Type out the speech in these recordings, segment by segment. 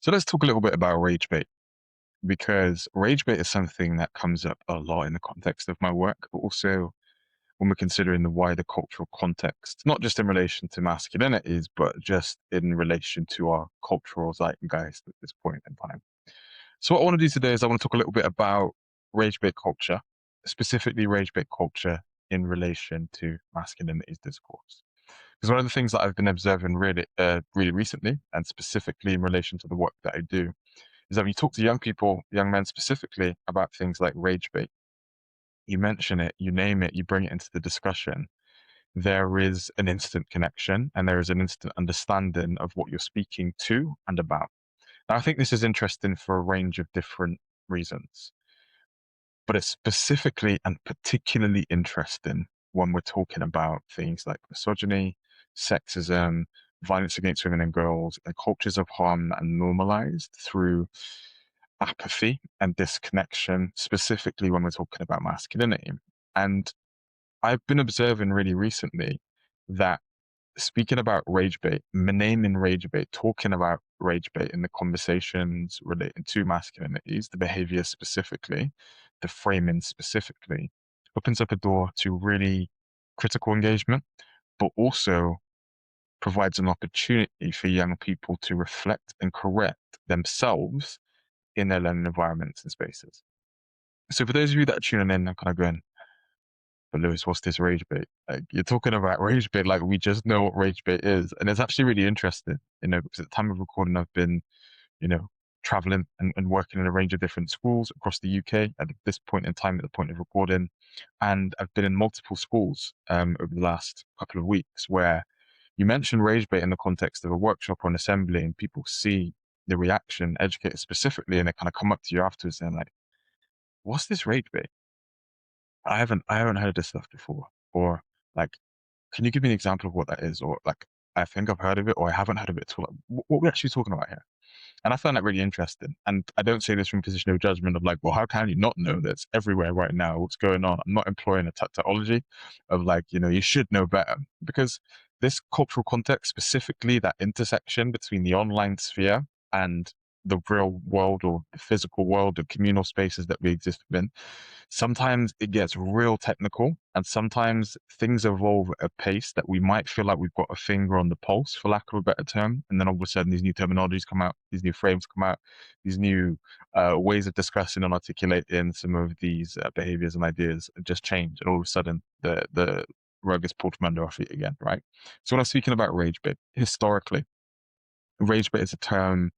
So let's talk a little bit about rage bait, because rage bait is something that comes up a lot in the context of my work, but also when we're considering the wider cultural context, not just in relation to masculinities, but just in relation to our cultural zeitgeist at this point in time. So what I want to do today is I want to talk a little bit about rage bait culture, specifically rage bait culture in relation to masculinities discourse. Because one of the things that I've been observing really recently, and specifically in relation to the work that I do, is that when you talk to young people, young men specifically, about things like rage bait, you mention it, you name it, you bring it into the discussion, there is an instant connection and there is an instant understanding of what you're speaking to and about. Now, I think this is interesting for a range of different reasons, but it's specifically and particularly interesting when we're talking about things like misogyny, sexism, violence against women and girls, and cultures of harm that are normalized through apathy and disconnection, specifically when we're talking about masculinity. And I've been observing really recently that speaking about rage bait, naming rage bait, talking about rage bait in the conversations relating to masculinities, the behavior specifically, the framing specifically, opens up a door to really critical engagement, but also provides an opportunity for young people to reflect and correct themselves in their learning environments and spaces. So for those of you that are tuning in and kind of going, but Lewis, what's this rage bait? Like you're talking about rage bait, like we just know what rage bait is. And it's actually really interesting, because at the time of recording, I've been, you know, traveling and working in a range of different schools across the UK at this point in time, at the point of recording. And I've been in multiple schools over the last couple of weeks where you mention rage bait in the context of a workshop or an assembly and people see the reaction, educators specifically, and they kind of come up to you afterwards and like, what's this rage bait? I haven't heard of this stuff before. Or like, can you give me an example of what that is? Or like, I think I've heard of it, or I haven't heard of it at all. Like, what are we actually talking about here? And I found that really interesting. And I don't say this from a position of judgment of like, well, how can you not know that's everywhere right now? What's going on? I'm not employing a tautology of like, you should know better. Because this cultural context, specifically that intersection between the online sphere and the real world or the physical world, the communal spaces that we exist in, sometimes it gets real technical and sometimes things evolve at a pace that we might feel like we've got a finger on the pulse, for lack of a better term. And then all of a sudden these new terminologies come out, these new frames come out, these new ways of discussing and articulating some of these behaviors and ideas just change. And all of a sudden the rug is pulled from under our feet again, right? So when I'm speaking about rage bait, historically, rage bait is a term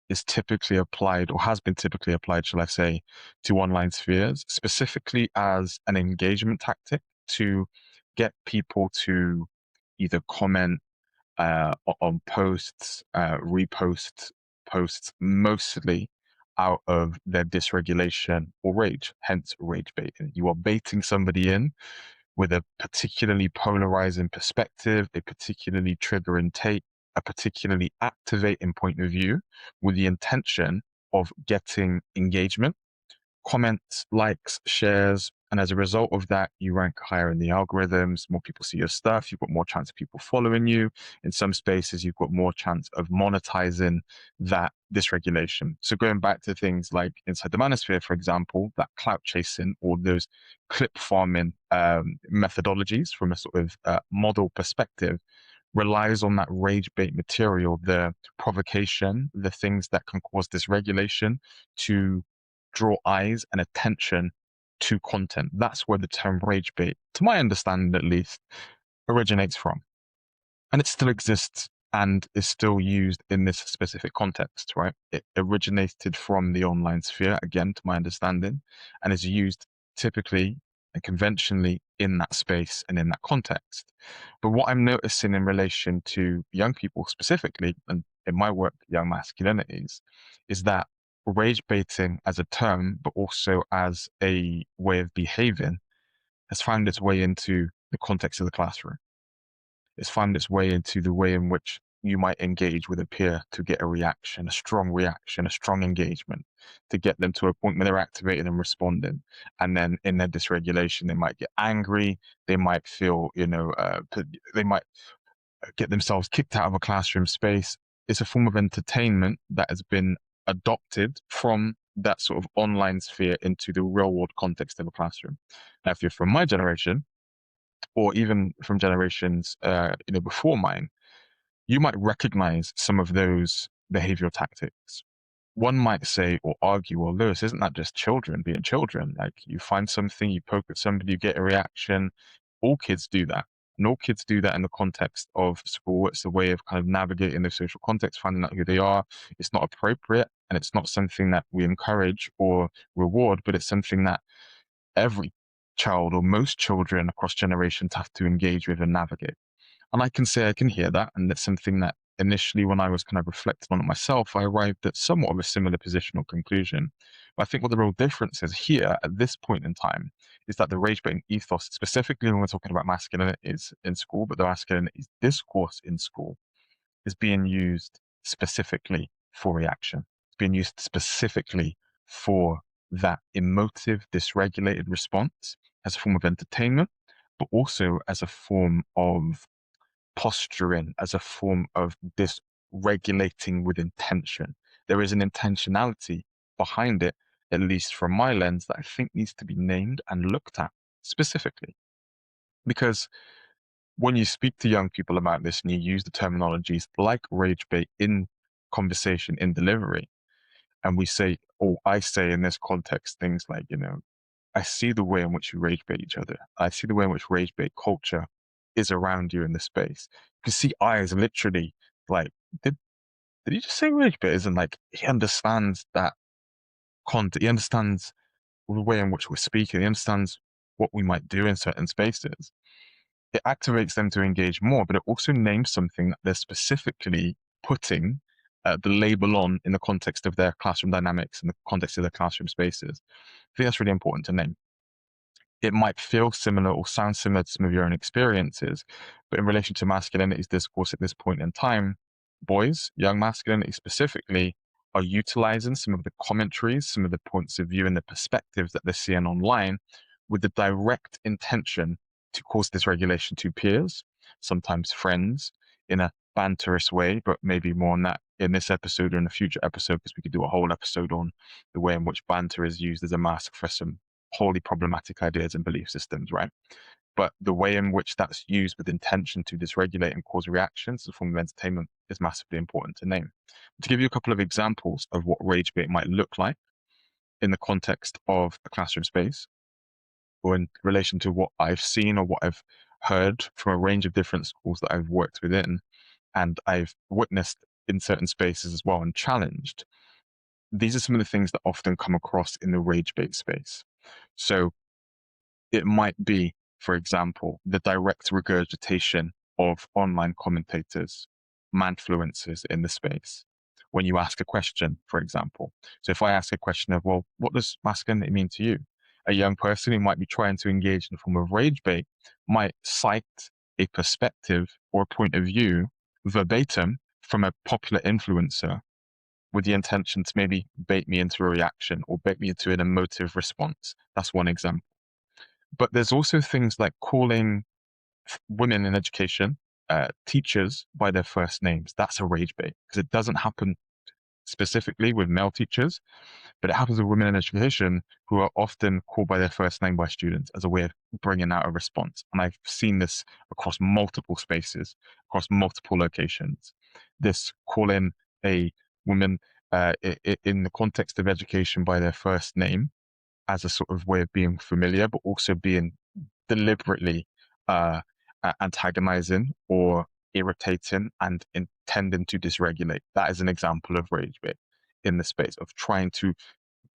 is typically applied or has been typically applied, shall I say, to online spheres, specifically as an engagement tactic to get people to either comment on posts, repost posts, mostly out of their dysregulation or rage, hence rage baiting. You are baiting somebody in with a particularly polarizing perspective, a particularly triggering take, a particularly activating point of view with the intention of getting engagement, comments, likes, shares. And as a result of that, you rank higher in the algorithms. More people see your stuff. You've got more chance of people following you. In some spaces, you've got more chance of monetizing that dysregulation. So going back to things like inside the manosphere, for example, that clout chasing or those clip farming methodologies from a sort of model perspective relies on that rage bait material, the provocation, the things that can cause dysregulation to draw eyes and attention to content. That's where the term rage bait, to my understanding at least, originates from. And it still exists and is still used in this specific context, right? It originated from the online sphere, again, to my understanding, and is used typically and conventionally in that space and in that context. But what I'm noticing in relation to young people specifically, and in my work, young masculinities, is that rage baiting as a term, but also as a way of behaving, has found its way into the context of the classroom. It's found its way into the way in which you might engage with a peer to get a reaction, a strong engagement, to get them to a point where they're activated and responding. And then in their dysregulation, they might get angry. They might feel, they might get themselves kicked out of a classroom space. it's a form of entertainment that has been adopted from that sort of online sphere into the real world context of a classroom. Now, if you're from my generation, or even from generations before mine, you might recognize some of those behavioral tactics. One might say or argue, well, Lewis, isn't that just children being children? Like, you find something, you poke at somebody, you get a reaction. All kids do that. And all kids do that in the context of school. It's a way of kind of navigating the social context, finding out who they are. It's not appropriate, and it's not something that we encourage or reward, but it's something that every child or most children across generations have to engage with and navigate. And I can say I can hear that. And that's something that initially, when I was kind of reflecting on it myself, I arrived at somewhat of a similar position or conclusion. But I think what the real difference is here at this point in time is that the rage baiting ethos, specifically when we're talking about masculinities in school, but the masculinity discourse in school, is being used specifically for reaction. It's being used specifically for that emotive, dysregulated response as a form of entertainment, but also as a form of posturing, as a form of dysregulating with intention. There is an intentionality behind it, at least from my lens, that I think needs to be named and looked at specifically. Because when you speak to young people about this and you use the terminologies like rage bait in conversation, in delivery, and we say, or I say in this context, things like, I see the way in which you rage bait each other. I see the way in which rage bait culture is around you in the space. You can see eyes literally like, did he just say rage bait? Isn't like, he understands that content. He understands the way in which we're speaking. He understands what we might do in certain spaces. It activates them to engage more, but it also names something that they're specifically putting the label on in the context of their classroom dynamics, in the context of their classroom spaces. I think that's really important to name. It might feel similar or sound similar to some of your own experiences, but in relation to masculinity's discourse at this point in time, boys, young masculinity specifically, are utilizing some of the commentaries, some of the points of view and the perspectives that they're seeing online with the direct intention to cause dysregulation to peers, sometimes friends, in a banterous way, but maybe more on that in this episode or in a future episode, because we could do a whole episode on the way in which banter is used as a mask for some wholly problematic ideas and belief systems, right? But the way in which that's used with intention to dysregulate and cause reactions as a form of entertainment is massively important to name. To give you a couple of examples of what rage bait might look like in the context of a classroom space, or in relation to what I've seen or what I've heard from a range of different schools that I've worked within, and I've witnessed in certain spaces as well and challenged, these are some of the things that often come across in the rage bait space. So it might be, for example, the direct regurgitation of online commentators, manfluencers in the space. When you ask a question, for example. So if I ask a question of, well, what does masculinity mean to you? A young person who might be trying to engage in a form of rage bait might cite a perspective or a point of view verbatim from a popular influencer with the intention to maybe bait me into a reaction or bait me into an emotive response. That's one example. But there's also things like calling women in education, teachers by their first names. That's a rage bait because it doesn't happen specifically with male teachers, but it happens with women in education who are often called by their first name by students as a way of bringing out a response. And I've seen this across multiple spaces, across multiple locations. This calling a woman in the context of education by their first name as a sort of way of being familiar, but also being deliberately uh, antagonizing or irritating and intending to dysregulate. That is an example of rage bait in the space of trying to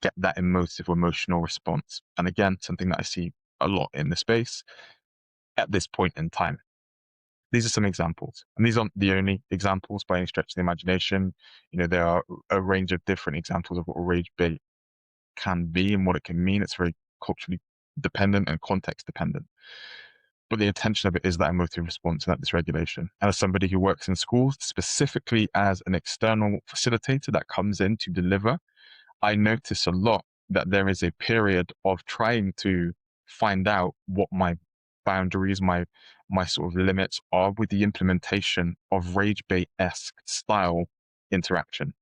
get that emotive or emotional response. And again, something that I see a lot in the space at this point in time. These are some examples, and these aren't the only examples by any stretch of the imagination. There are a range of different examples of what rage bait can be and what it can mean. It's very culturally dependent and context dependent. But the intention of it is that emotive response and that dysregulation. And as somebody who works in schools, specifically as an external facilitator that comes in to deliver, I notice a lot that there is a period of trying to find out what my boundaries, my sort of limits are with the implementation of rage bait-esque style interactions.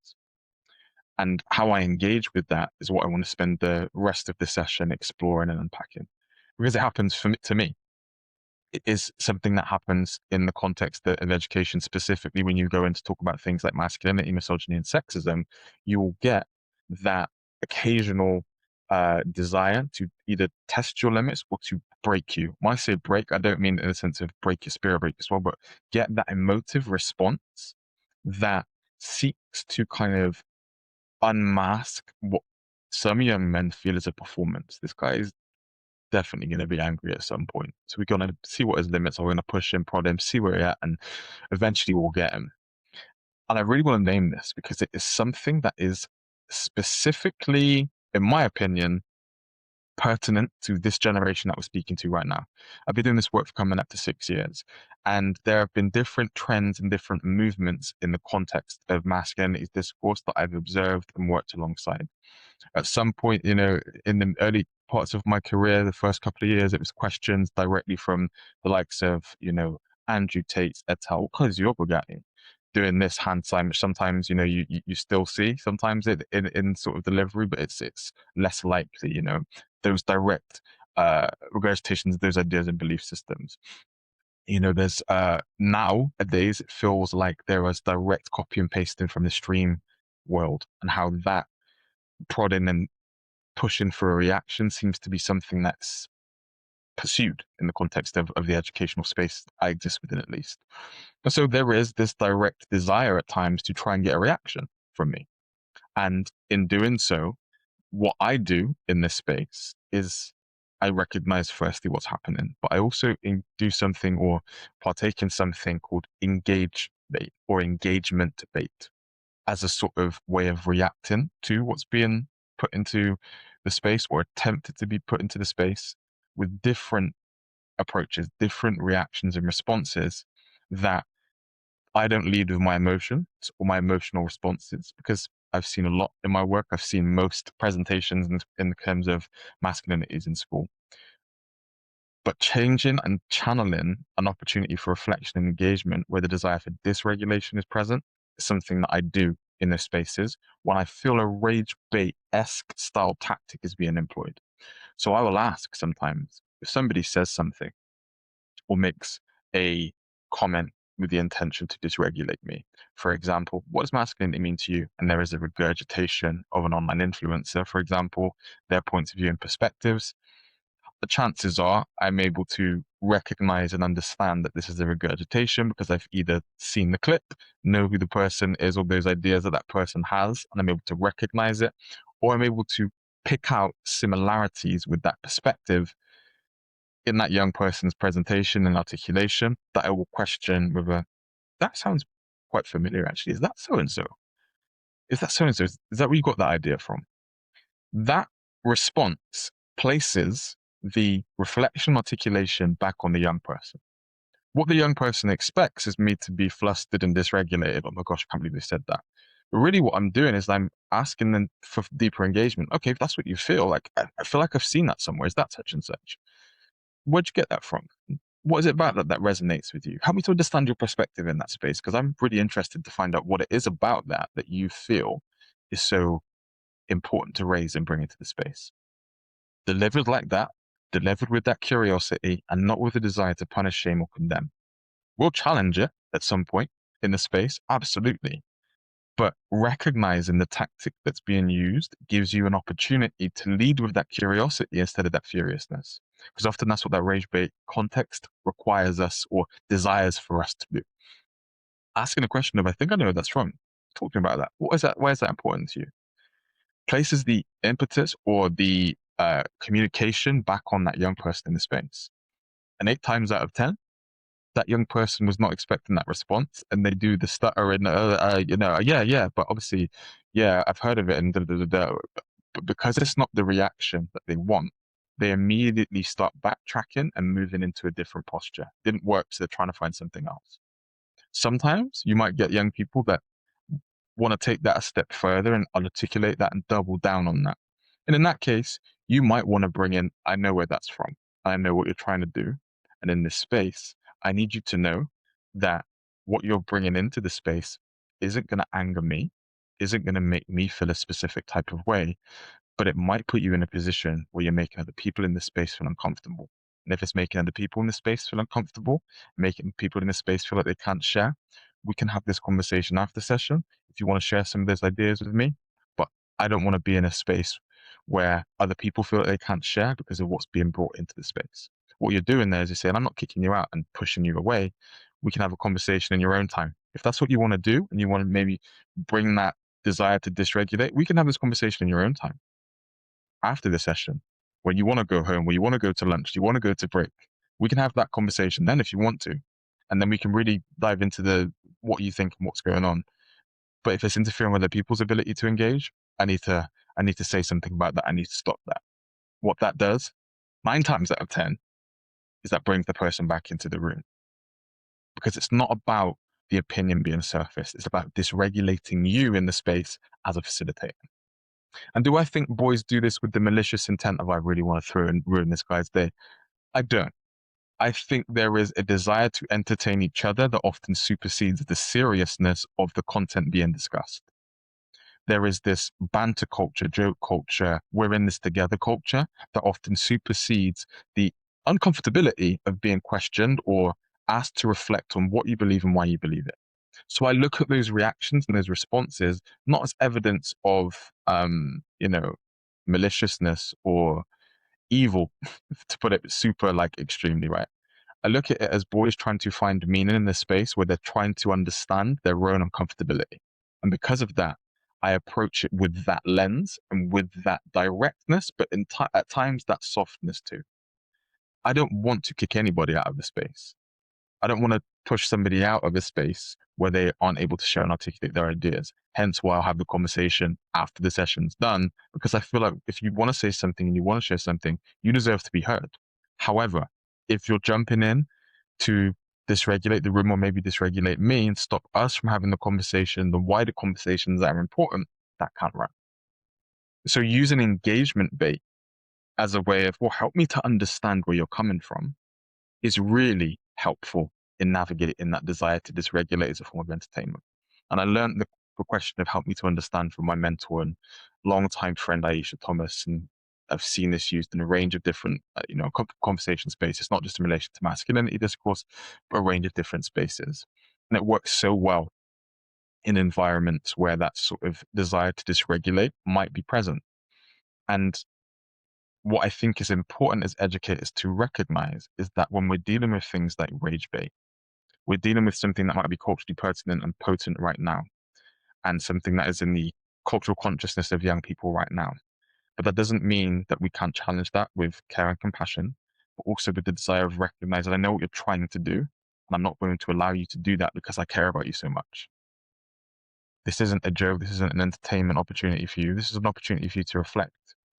And how I engage with that is what I want to spend the rest of the session exploring and unpacking, because it happens to me. It is something that happens in the context of education, specifically when you go in to talk about things like masculinity, misogyny, and sexism. You will get that occasional desire to either test your limits or to break you. When I say break, I don't mean in the sense of break your spirit, break your soul, but get that emotive response that seeks to kind of unmask what some young men feel is a performance. This guy is definitely going to be angry at some point. So we're going to see what his limits are. We're going to push him, prod him, see where he's at, and eventually we'll get him. And I really want to name this because it is something that is specifically, in my opinion, pertinent to this generation that we're speaking to right now. I've been doing this work for coming up to 6 years, and there have been different trends and different movements in the context of masculinity discourse that I've observed and worked alongside. At some point, in the early parts of my career, the first couple of years, it was questions directly from the likes of, Andrew Tate et al. What color is your Bugatti? Doing this hand sign, which sometimes, you still see sometimes in sort of delivery, but it's less likely, those direct regurgitations of those ideas and belief systems. There's nowadays, it feels like there is direct copy and pasting from the stream world, and how that prodding and pushing for a reaction seems to be something that's pursued in the context of the educational space I exist within, at least. And so there is this direct desire at times to try and get a reaction from me. And in doing so, what I do in this space is I recognize firstly what's happening, but I also do something or partake in something called engage bait or engagement bait, as a sort of way of reacting to what's being put into the space or attempted to be put into the space, with different approaches, different reactions and responses that I don't lead with my emotions or my emotional responses, because I've seen a lot in my work. I've seen most presentations in terms of masculinities in school. But changing and channeling an opportunity for reflection and engagement where the desire for dysregulation is present is something that I do in those spaces when I feel a rage bait-esque style tactic is being employed. So I will ask sometimes if somebody says something or makes a comment with the intention to dysregulate me. For example, what does masculinity mean to you? And there is a regurgitation of an online influencer, for example, their points of view and perspectives. The chances are I'm able to recognize and understand that this is a regurgitation because I've either seen the clip, know who the person is, or those ideas that person has, and I'm able to recognize it, or I'm able to pick out similarities with that perspective in that young person's presentation and articulation that I will question whether that sounds quite familiar, actually. Is that so and so? Is that so and so? Is that where you got that idea from? That response places the reflection articulation back on the young person. What the young person expects is me to be flustered and dysregulated. Oh my gosh, I can't believe they said that. But really what I'm doing is I'm asking them for deeper engagement. Okay, if that's what you feel, like I feel like I've seen that somewhere. Is that such and such? Where'd you get that from? What is it about that resonates with you? Help me to understand your perspective in that space, because I'm really interested to find out what it is about that you feel is so important to raise and bring into the space. Delivered like that, delivered with that curiosity and not with a desire to punish, shame, or condemn. We'll challenge it at some point in the space, absolutely. But recognizing the tactic that's being used gives you an opportunity to lead with that curiosity instead of that furiousness. Because often that's what that rage bait context requires us or desires for us to do. Asking a question of, I think I know where that's from. Talking about that. What is that? Why is that important to you? Places the impetus or the communication back on that young person in the space. And 8 times out of 10, that young person was not expecting that response, and they do the stutter and yeah, but obviously, yeah, I've heard of it, and but because it's not the reaction that they want, they immediately start backtracking and moving into a different posture. Didn't work, so they're trying to find something else. Sometimes you might get young people that want to take that a step further and articulate that and double down on that. And in that case, you might want to bring in, I know where that's from. I know what you're trying to do. And in this space, I need you to know that what you're bringing into the space isn't going to anger me, isn't going to make me feel a specific type of way, but it might put you in a position where you're making other people in the space feel uncomfortable. And if it's making other people in the space feel uncomfortable, making people in the space feel like they can't share, we can have this conversation after session if you want to share some of those ideas with me. But I don't want to be in a space where other people feel like they can't share because of what's being brought into the space. What you're doing there is you're saying, I'm not kicking you out and pushing you away. We can have a conversation in your own time. If that's what you want to do and you want to maybe bring that desire to dysregulate, we can have this conversation in your own time after the session, when you want to go home, when you want to go to lunch, you want to go to break, we can have that conversation then if you want to. And then we can really dive into the what you think and what's going on. But if it's interfering with other people's ability to engage, I need to say something about that. I need to stop that. What that does, 9 times out of 10, is that brings the person back into the room. Because it's not about the opinion being surfaced. It's about dysregulating you in the space as a facilitator. And do I think boys do this with the malicious intent of I really want to throw and ruin this guy's day? I don't. I think there is a desire to entertain each other that often supersedes the seriousness of the content being discussed. There is this banter culture, joke culture, we're in this together culture that often supersedes the uncomfortability of being questioned or asked to reflect on what you believe and why you believe it. So I look at those reactions and those responses not as evidence of, maliciousness or evil, to put it super like extremely right. I look at it as boys trying to find meaning in this space where they're trying to understand their own uncomfortability. And because of that, I approach it with that lens and with that directness, but at times that softness too. I don't want to kick anybody out of the space. I don't want to push somebody out of a space where they aren't able to share and articulate their ideas. Hence why I'll have the conversation after the session's done, because I feel like if you want to say something and you want to share something, you deserve to be heard. However, if you're jumping in to dysregulate the room or maybe dysregulate me and stop us from having the conversation, the wider conversations that are important, that can't run. So use an engagement bait as a way of, well, help me to understand where you're coming from is really helpful in navigating that desire to dysregulate as a form of entertainment. And I learned the question of help me to understand from my mentor and longtime friend Aisha Thomas, and I've seen this used in a range of different, conversation spaces, not just in relation to masculinity discourse, but a range of different spaces. And it works so well in environments where that sort of desire to dysregulate might be present. And what I think is important as educators to recognize is that when we're dealing with things like rage bait, we're dealing with something that might be culturally pertinent and potent right now, and something that is in the cultural consciousness of young people right now. But that doesn't mean that we can't challenge that with care and compassion, but also with the desire of recognizing I know what you're trying to do, and I'm not going to allow you to do that because I care about you so much. This isn't a joke. This isn't an entertainment opportunity for you. This is an opportunity for you to reflect.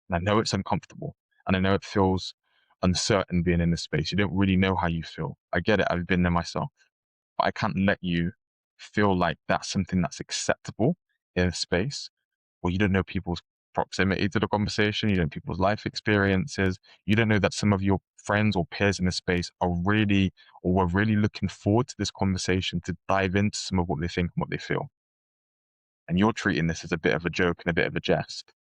And I know it's uncomfortable. And I know it feels uncertain being in this space. You don't really know how you feel. I get it. I've been there myself. But I can't let you feel like that's something that's acceptable in a space where you don't know people's proximity to the conversation. You don't know people's life experiences. You don't know that some of your friends or peers in the space are really, or were really looking forward to this conversation to dive into some of what they think and what they feel. And you're treating this as a bit of a joke and a bit of a jest.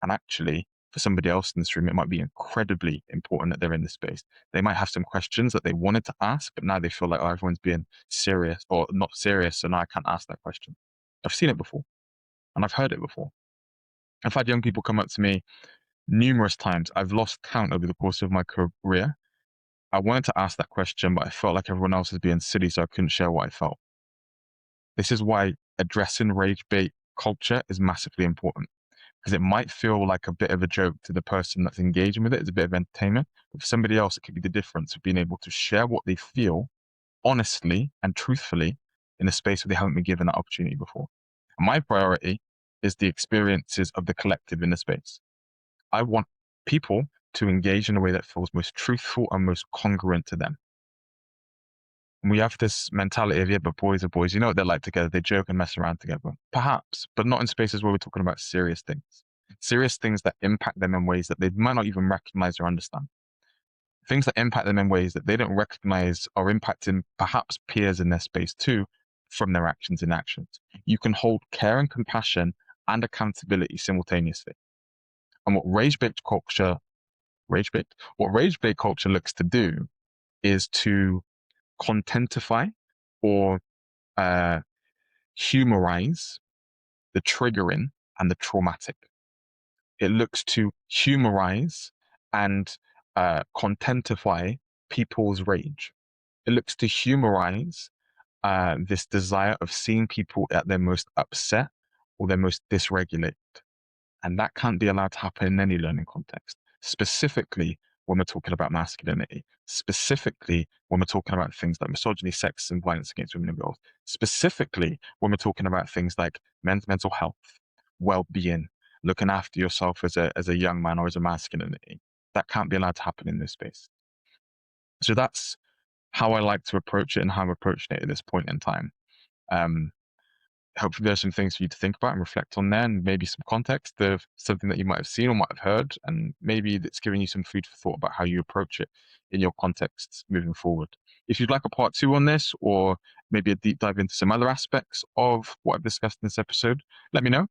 And actually, for somebody else in this room, it might be incredibly important that they're in this space. They might have some questions that they wanted to ask, but now they feel like, oh, everyone's being serious or not serious, so now I can't ask that question. I've seen it before, and I've heard it before. I've had young people come up to me numerous times. I've lost count over the course of my career. I wanted to ask that question, but I felt like everyone else was being silly, so I couldn't share what I felt. This is why addressing rage bait culture is massively important, because it might feel like a bit of a joke to the person that's engaging with it. It's a bit of entertainment. But for somebody else, it could be the difference of being able to share what they feel honestly and truthfully in a space where they haven't been given that opportunity before. And my priority is the experiences of the collective in the space. I want people to engage in a way that feels most truthful and most congruent to them. And we have this mentality of, yeah, but boys are boys. You know what they're like together. They joke and mess around together. Perhaps, but not in spaces where we're talking about serious things that impact them in ways that they might not even recognize or understand. Things that impact them in ways that they don't recognize are impacting perhaps peers in their space too, from their actions and actions. You can hold care and compassion and accountability simultaneously. And what rage bait culture looks to do is to contentify or humorize the triggering and the traumatic. It looks to humorize and contentify people's rage. It looks to humorize this desire of seeing people at their most upset or their most dysregulated. And that can't be allowed to happen in any learning context, specifically when we're talking about masculinity, specifically when we're talking about things like misogyny, sexism, violence against women and girls, specifically when we're talking about things like men's mental health, well-being, looking after yourself as a young man or as a masculinity. That can't be allowed to happen in this space. So that's how I like to approach it and how I'm approaching it at this point in time. Hopefully there's some things for you to think about and reflect on there, and maybe some context of something that you might have seen or might have heard, and maybe it's giving you some food for thought about how you approach it in your contexts moving forward. If you'd like a part 2 on this, or maybe a deep dive into some other aspects of what I've discussed in this episode, let me know.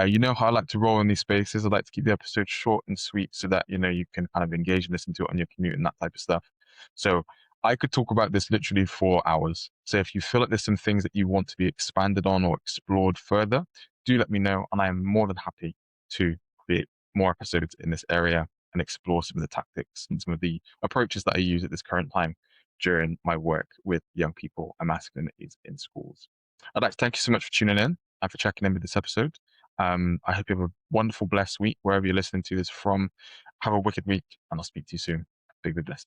You know how I like to roll in these spaces. I like to keep the episodes short and sweet so that, you can kind of engage and listen to it on your commute and that type of stuff. So I could talk about this literally for hours. So if you feel like there's some things that you want to be expanded on or explored further, do let me know. And I am more than happy to create more episodes in this area and explore some of the tactics and some of the approaches that I use at this current time during my work with young people and masculinities in schools. I'd like to thank you so much for tuning in and for checking in with this episode. I hope you have a wonderful, blessed week wherever you're listening to this from. Have a wicked week, and I'll speak to you soon. Big blessed.